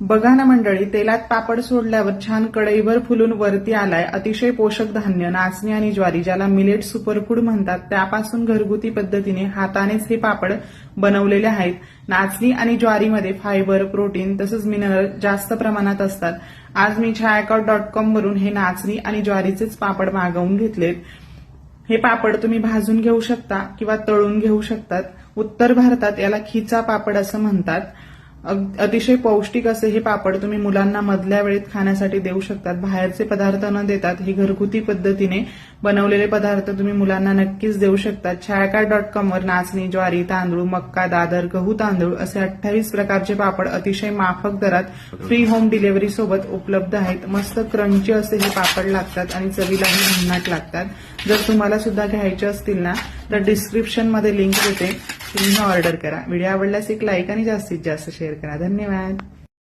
बघा ना मंडळी, तेलात पापड सोडल्यावर छान कढईभर फुलून वरती आलाय. अतिशय पोषक धान्य नाचणी आणि ज्वारी, ज्याला मिलेट सुपरफूड म्हणतात, त्यापासून घरगुती पद्धतीने हातानेच हे पापड बनवलेले आहेत. नाचणी आणि ज्वारीमध्ये फायबर, प्रोटीन तसंच मिनरल जास्त प्रमाणात असतात. आज मी chayakot.com वरून हे नाचणी आणि ज्वारीचेच पापड मागवून घेतलेत. हे पापड तुम्ही भाजून घेऊ शकता किंवा तळून घेऊ शकतात. उत्तर भारतात याला खिचा पापड असं म्हणतात. अतिशय पौष्टिक असे हे पापड तुम्ही मुलांना मधल्या वेळेत खाण्यासाठी देऊ शकतात. बाहेरचे पदार्थ न देतात हे घरगुती पद्धतीने बनवलेले पदार्थ तुम्ही मुलांना नक्कीच देऊ शकतात. chayakot.com वर नाचणी, ज्वारी, तांदूळ, मक्का, दादर, गहू तांदूळ असे 28 प्रकारचे पापड अतिशय माफक दरात फ्री होम डिलिव्हरी सोबत उपलब्ध आहेत. मस्त क्रंची असे हे पापड लागतात आणि चवीलाही भन्नाट लागतात. जर तुम्हाला सुद्धा घ्यायचे असतील ना तर डिस्क्रिप्शन मध्ये लिंक देते, तुम्ही ऑर्डर करा. व्हिडिओ आवडल्यास एक लाईक आणि जास्तीत जास्त शेअर करा. धन्यवाद.